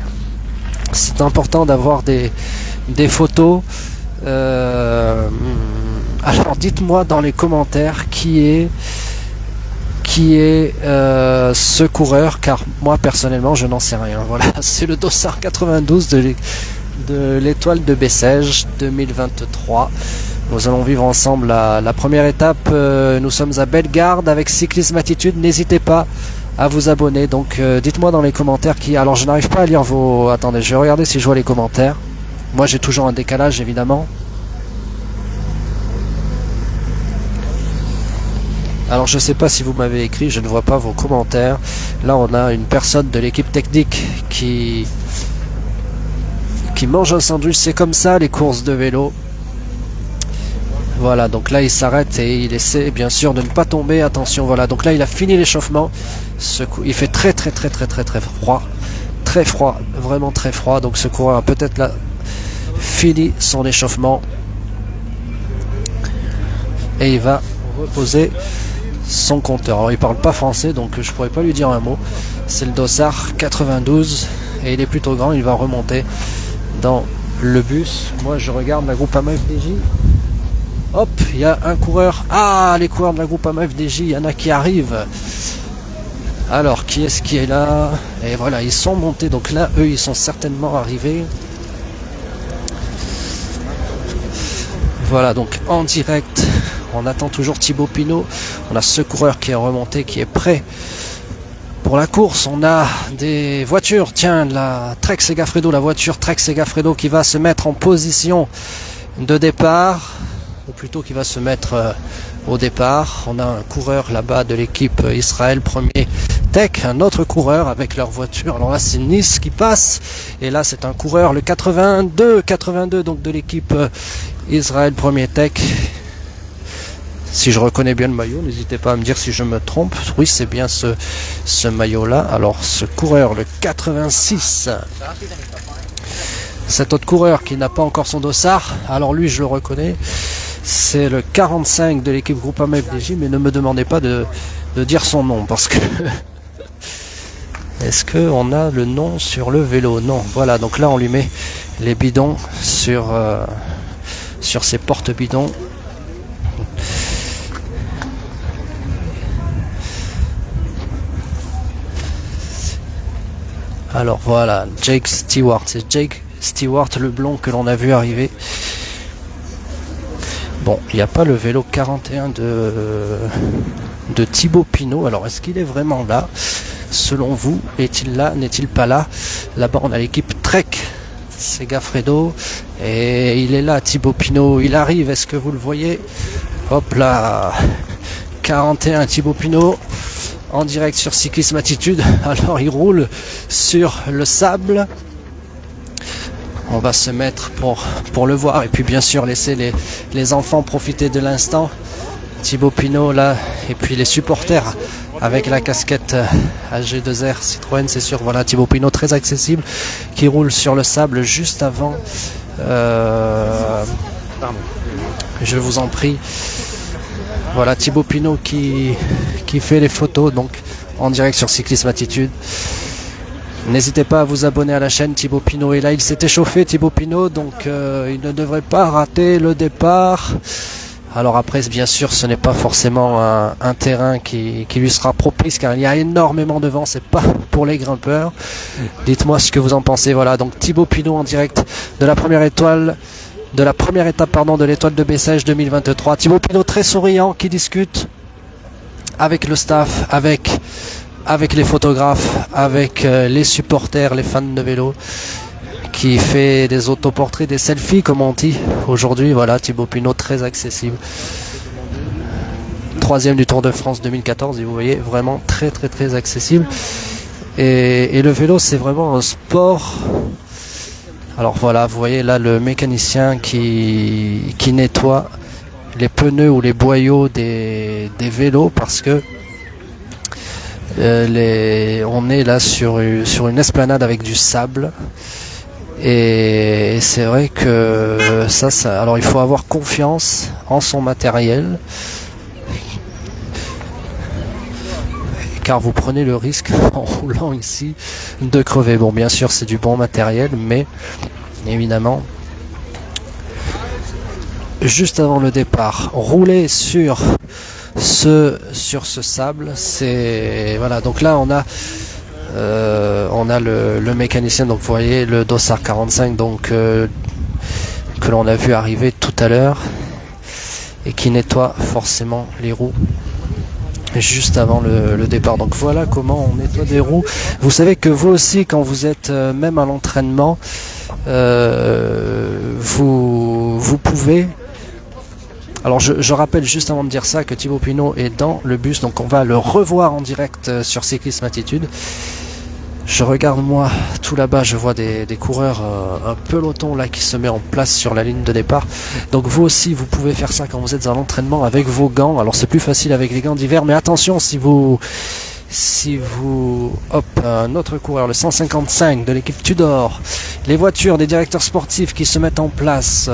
important d'avoir des photos. Alors dites-moi dans les commentaires qui est ce coureur, car moi personnellement je n'en sais rien. Voilà, c'est le Dossard 92 de l'étoile de Bessèges 2023. Nous allons vivre ensemble la première étape. Nous sommes à Bellegarde avec Cyclisme Attitude. N'hésitez pas à vous abonner. Donc dites-moi dans les commentaires qui... Alors je n'arrive pas à lire vos... Attendez, je vais regarder si je vois les commentaires. Moi j'ai toujours un décalage évidemment. Alors je ne sais pas si vous m'avez écrit, je ne vois pas vos commentaires. Là on a une personne de l'équipe technique qui mange un sandwich. C'est comme ça les courses de vélo. Voilà, donc là il s'arrête et il essaie bien sûr de ne pas tomber. Attention, voilà, donc là il a fini l'échauffement. Il fait très froid. Très froid, vraiment très froid. Donc ce coureur a peut-être là fini son échauffement. Et il va reposer son compteur. Alors il parle pas français, donc je pourrais pas lui dire un mot. C'est le Dossard 92 et il est plutôt grand. Il va remonter dans le bus. Moi je regarde la Groupama FDJ. Hop, il y a un coureur. Ah, les coureurs de la Groupama FDJ, il y en a qui arrivent. Alors qui est-ce qui est là? Et voilà, ils sont montés. Donc là eux ils sont certainement arrivés. Voilà, donc en direct, on attend toujours Thibaut Pinot. On a ce coureur qui est remonté, qui est prêt pour la course. On a des voitures, tiens, la Trek Segafredo, la voiture Trek Segafredo qui va se mettre en position de départ, ou plutôt qui va se mettre au départ. On a un coureur là-bas de l'équipe Israël Premier Tech, un autre coureur avec leur voiture. Alors là c'est Nice qui passe, et là c'est un coureur, le 82 donc de l'équipe Israël Premier Tech. Si je reconnais bien le maillot, n'hésitez pas à me dire si je me trompe. Oui, c'est bien ce maillot-là. Alors, ce coureur, le 86, cet autre coureur qui n'a pas encore son dossard, alors lui, je le reconnais, c'est le 45 de l'équipe Groupama FDJ, mais ne me demandez pas de dire son nom, parce que... Est-ce qu'on a le nom sur le vélo? Non. Voilà, donc là, on lui met les bidons sur ses porte-bidons. Alors voilà, Jake Stewart, c'est Jake Stewart, le blond que l'on a vu arriver. Bon, il n'y a pas le vélo 41 de Thibaut Pinot. Alors est-ce qu'il est vraiment là? Selon vous, est-il là? N'est-il pas là? Là-bas on a l'équipe Trek Segafredo et il est là, Thibaut Pinot, il arrive, est-ce que vous le voyez? Hop là, 41 Thibaut Pinot en direct sur Cyclisme Attitude. Alors il roule sur le sable. On va se mettre pour le voir et puis bien sûr laisser les enfants profiter de l'instant. Thibaut Pinot là, et puis les supporters avec la casquette AG2R Citroën, c'est sûr. Voilà, Thibaut Pinot très accessible qui roule sur le sable juste avant. Je vous en prie. Voilà Thibaut Pinot qui fait les photos donc en direct sur Cyclisme Attitude. N'hésitez pas à vous abonner à la chaîne. Thibaut Pinot est là, il s'est échauffé Thibaut Pinot, donc il ne devrait pas rater le départ. Alors après, bien sûr, ce n'est pas forcément un terrain qui lui sera propice car il y a énormément de vent, c'est pas pour les grimpeurs. Dites-moi ce que vous en pensez. Voilà, donc Thibaut Pinot en direct de la première étoile, de la première étape de l'étoile de Bessèges 2023. Thibaut Pinot très souriant qui discute avec le staff, avec les photographes, avec les supporters, les fans de vélo, qui fait des autoportraits, des selfies comme on dit aujourd'hui. Voilà, Thibaut Pinot très accessible. 3e du Tour de France 2014 et vous voyez vraiment très accessible. Et le vélo c'est vraiment un sport. Alors voilà, vous voyez là le mécanicien qui nettoie les pneus ou les boyaux des vélos parce que on est là sur une esplanade avec du sable et c'est vrai que ça alors il faut avoir confiance en son matériel car vous prenez le risque en roulant ici de crever. Bon, bien sûr c'est du bon matériel, mais évidemment juste avant le départ rouler sur ce sable, c'est voilà. Donc là on a le mécanicien, donc vous voyez le Dossard 45 donc que l'on a vu arriver tout à l'heure et qui nettoie forcément les roues juste avant le départ. Donc voilà comment on nettoie des roues. Vous savez que vous aussi quand vous êtes même à l'entraînement vous pouvez. Alors je rappelle juste avant de dire ça que Thibaut Pinot est dans le bus, donc on va le revoir en direct sur Cyclisme Attitude. Je regarde moi tout là-bas, je vois des coureurs, un peloton là qui se met en place sur la ligne de départ. Donc vous aussi vous pouvez faire ça quand vous êtes à l'entraînement avec vos gants. Alors c'est plus facile avec les gants d'hiver, mais attention si vous hop, un autre coureur, le 155 de l'équipe Tudor, les voitures des directeurs sportifs qui se mettent en place.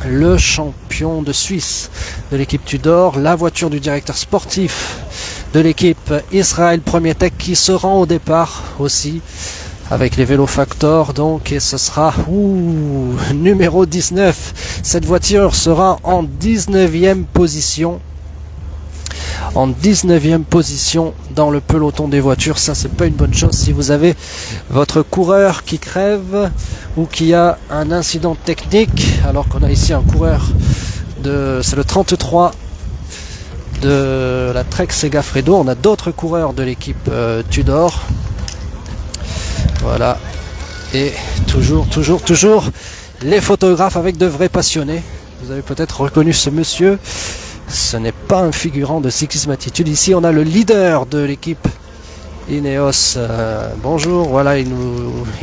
Le champion de Suisse de l'équipe Tudor, la voiture du directeur sportif de l'équipe Israël Premier Tech qui se rend au départ aussi avec les vélos Factor donc, et ce sera numéro 19. Cette voiture sera en 19e position. En 19e position dans le peloton des voitures. Ça c'est pas une bonne chose si vous avez votre coureur qui crève ou qui a un incident technique, alors qu'on a ici un coureur c'est le 33 de la Trek Segafredo. On a d'autres coureurs de l'équipe Tudor. Voilà, et toujours les photographes avec de vrais passionnés. Vous avez peut-être reconnu ce monsieur. Ce n'est pas un figurant de Cyclisme Attitude. Ici on a le leader de l'équipe Ineos. Bonjour, voilà, il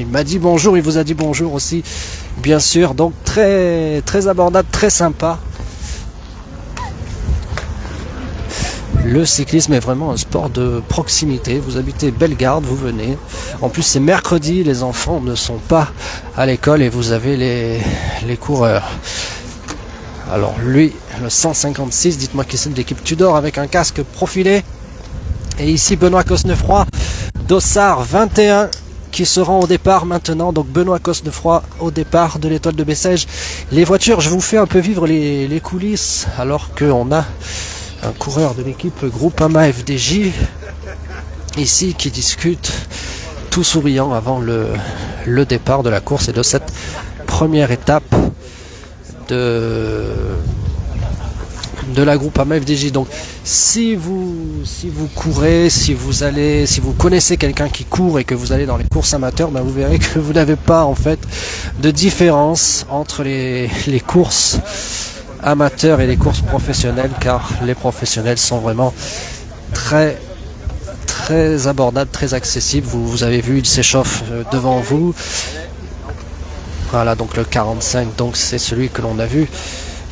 m'a dit bonjour, il vous a dit bonjour aussi, bien sûr. Donc très abordable, très sympa. Le cyclisme est vraiment un sport de proximité. Vous habitez Bellegarde, vous venez. En plus c'est mercredi, les enfants ne sont pas à l'école et vous avez les coureurs. Alors lui, le 156, dites-moi qui c'est de l'équipe Tudor avec un casque profilé. Et ici Benoît Cosnefroy, Dossard 21 qui se rend au départ maintenant. Donc Benoît Cosnefroy au départ de l'étoile de Bessèges. Les voitures, je vous fais un peu vivre les coulisses alors qu'on a un coureur de l'équipe Groupama FDJ ici qui discute tout souriant avant le départ de la course et de cette première étape de la Groupama FDJ. Donc si vous courez, si vous connaissez quelqu'un qui court et que vous allez dans les courses amateurs, vous verrez que vous n'avez pas en fait de différence entre les courses amateurs et les courses professionnelles, car les professionnels sont vraiment très abordables, très accessibles. Vous avez vu, il s'échauffe devant vous. Voilà, donc le 45, donc c'est celui que l'on a vu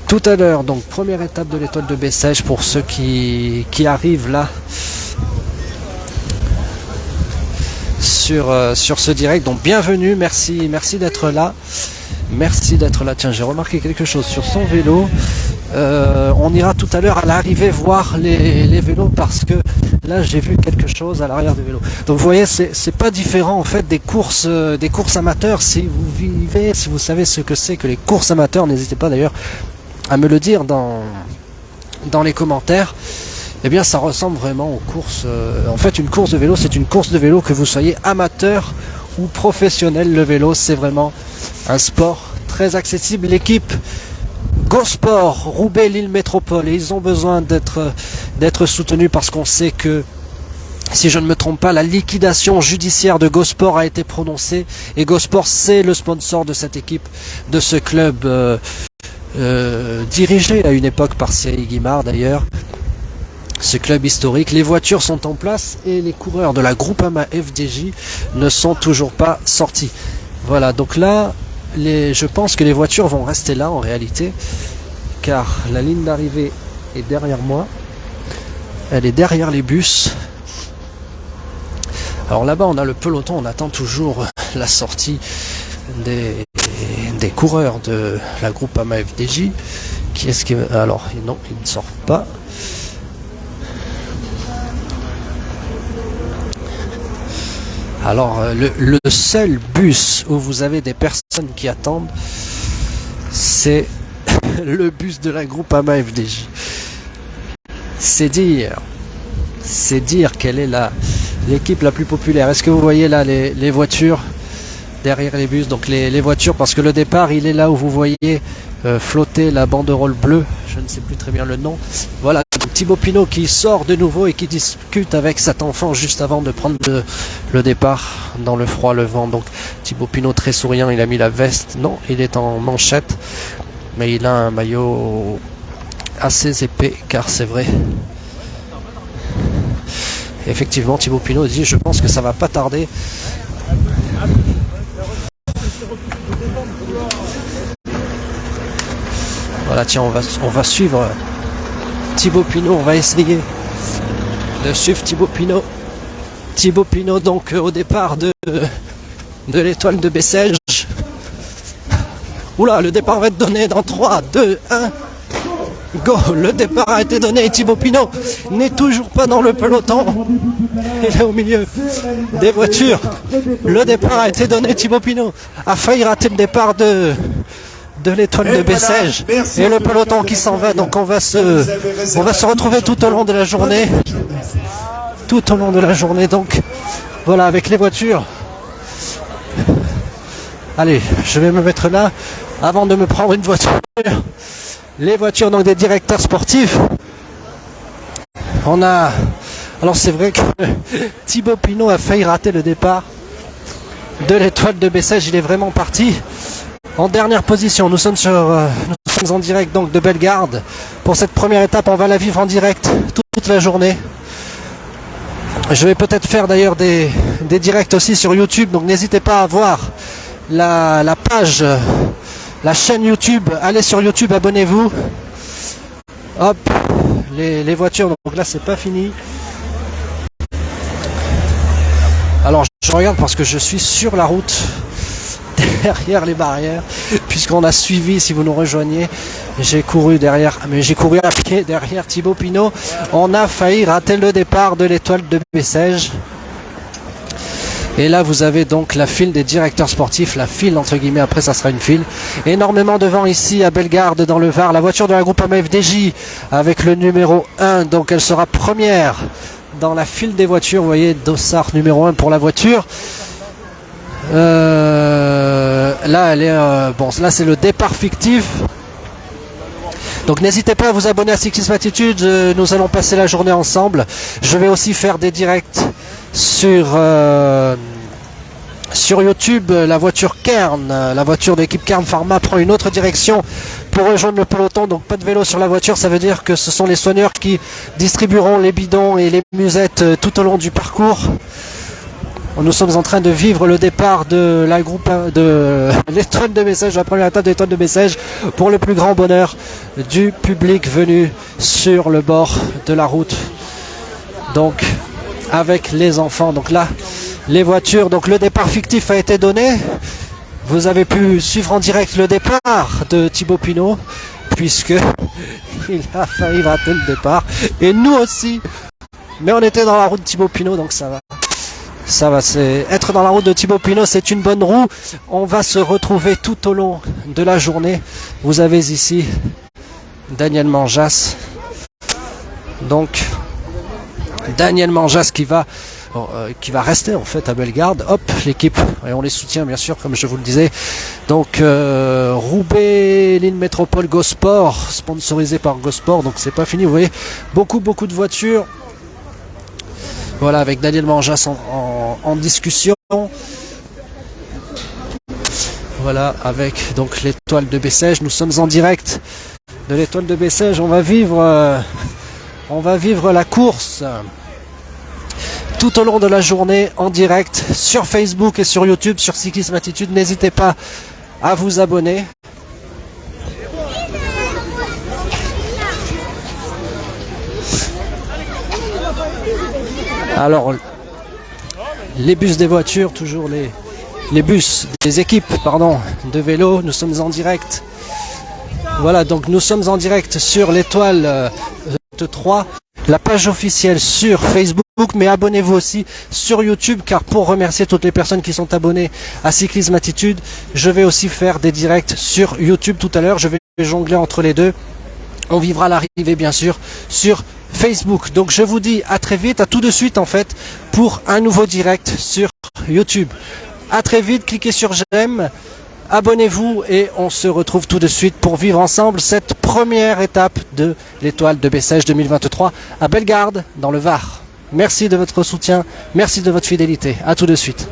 tout à l'heure. Donc première étape de l'étoile de Bessèges pour ceux qui arrivent là sur ce direct. Donc bienvenue, merci d'être là. Merci d'être là. Tiens, j'ai remarqué quelque chose sur son vélo. On ira tout à l'heure à l'arrivée voir les vélos parce que là j'ai vu quelque chose à l'arrière du vélo. Donc vous voyez, c'est pas différent en fait des courses amateurs. Si vous savez ce que c'est que les courses amateurs, n'hésitez pas d'ailleurs à me le dire dans les commentaires. Eh bien ça ressemble vraiment aux courses. En fait, une course de vélo, c'est une course de vélo, que vous soyez amateur ou professionnel. Le vélo, c'est vraiment un sport très accessible. L'équipe Go-Sport Roubaix-Lille Métropole, et ils ont besoin d'être soutenus parce qu'on sait que, si je ne me trompe pas, la liquidation judiciaire de Go-Sport a été prononcée, et Go-Sport, c'est le sponsor de cette équipe, de ce club dirigé à une époque par Cyril Guimard d'ailleurs, ce club historique. Les voitures sont en place et les coureurs de la Groupama FDJ ne sont toujours pas sortis. Voilà, donc là, je pense que les voitures vont rester là en réalité, car la ligne d'arrivée est derrière moi, elle est derrière les bus. Alors là-bas on a le peloton, on attend toujours la sortie des coureurs de la Groupama FDJ. Qui est-ce qui... Alors non, il ne sort pas. Alors le seul bus où vous avez des personnes qui attendent, c'est le bus de la Groupama FDJ. C'est dire quelle est l'équipe la plus populaire. Est-ce que vous voyez là les voitures derrière les bus? Donc les voitures, parce que le départ il est là où vous voyez flotter la banderole bleue, je ne sais plus très bien le nom. Voilà, donc Thibaut Pinot qui sort de nouveau et qui discute avec cet enfant juste avant de prendre le départ dans le froid, le vent. Donc Thibaut Pinot très souriant, il a mis la veste, non, il est en manchette, mais il a un maillot assez épais, car c'est vrai. Effectivement, Thibaut Pinot dit: je pense que ça va pas tarder. Voilà, tiens, on va suivre Thibaut Pinot, on va essayer de suivre Thibaut Pinot. Thibaut Pinot donc au départ de l'étoile de Bessèges. Oula, le départ va être donné dans 3, 2, 1. Go, le départ a été donné et Thibaut Pinot n'est toujours pas dans le peloton. Il est au milieu des voitures. Le départ a été donné, Thibaut Pinot a failli rater le départ de l'étoile de Bessèges. Et le peloton qui s'en va, donc on va se retrouver tout au long de la journée. Tout au long de la journée, donc voilà, avec les voitures. Allez, je vais me mettre là avant de me prendre une voiture. Les voitures donc des directeurs sportifs. On a... Alors c'est vrai que Thibaut Pinot a failli rater le départ de l'étoile de Bessèges. Il est vraiment parti en dernière position. Nous sommes en direct donc de Bellegarde. Pour cette première étape, on va la vivre en direct toute la journée. Je vais peut-être faire d'ailleurs des directs aussi sur YouTube. Donc n'hésitez pas à voir la page... la chaîne YouTube, allez sur YouTube, abonnez-vous. Hop, les voitures, donc là c'est pas fini. Alors je regarde parce que je suis sur la route, derrière les barrières, puisqu'on a suivi, si vous nous rejoignez, j'ai couru derrière Thibaut Pinot. On a failli rater le départ de l'étoile de Bessèges. Et là vous avez donc la file des directeurs sportifs, la file entre guillemets, après ça sera une file. Énormément devant ici à Bellegarde dans le Var, la voiture de la Groupama FDJ avec le numéro 1, donc elle sera première dans la file des voitures. Vous voyez, Dossard numéro 1 pour la voiture. Là elle est bon, là c'est le départ fictif. Donc n'hésitez pas à vous abonner à Cyclisme Attitude, nous allons passer la journée ensemble. Je vais aussi faire des directs sur YouTube. La voiture Kern, la voiture d'équipe Kern Pharma prend une autre direction pour rejoindre le peloton. Donc pas de vélo sur la voiture, ça veut dire que ce sont les soigneurs qui distribueront les bidons et les musettes tout au long du parcours. Nous sommes en train de vivre le départ de l'étoile de Bessèges, la première étape de l'étoile de Bessèges, pour le plus grand bonheur du public venu sur le bord de la route. Donc avec les enfants. Donc là les voitures. Donc le départ fictif a été donné. Vous avez pu suivre en direct le départ de Thibaut Pinot, puisque il a failli rater le départ. Et nous aussi. Mais on était dans la route de Thibaut Pinot, donc ça va. Ça va, c'est être dans la route de Thibaut Pinot, c'est une bonne roue. On va se retrouver tout au long de la journée. Vous avez ici Daniel Manjas. Donc Daniel Manjas qui va rester en fait à Bellegarde. Hop, l'équipe, et on les soutient bien sûr comme je vous le disais. Donc Roubaix, Ligne Métropole Gosport, sponsorisé par Gosport, donc c'est pas fini, vous voyez, beaucoup de voitures. Voilà, avec Daniel Manjas en discussion. Voilà, avec donc l'étoile de Bessèges. Nous sommes en direct de l'étoile de Bessèges. On va vivre la course tout au long de la journée en direct sur Facebook et sur YouTube, sur Cyclisme Attitude. N'hésitez pas à vous abonner. Alors, les bus des voitures, toujours les bus des équipes, de vélo, nous sommes en direct. Voilà, donc nous sommes en direct sur l'étoile de 3, la page officielle sur Facebook, mais abonnez-vous aussi sur YouTube, car pour remercier toutes les personnes qui sont abonnées à Cyclisme Attitude, je vais aussi faire des directs sur YouTube tout à l'heure. Je vais jongler entre les deux. On vivra l'arrivée bien sûr sur Facebook. Donc je vous dis à très vite, à tout de suite en fait, pour un nouveau direct sur YouTube. À très vite, cliquez sur j'aime, abonnez-vous et on se retrouve tout de suite pour vivre ensemble cette première étape de l'étoile de Bessèges 2023 à Bellegarde dans le Var. Merci de votre soutien, merci de votre fidélité. À tout de suite.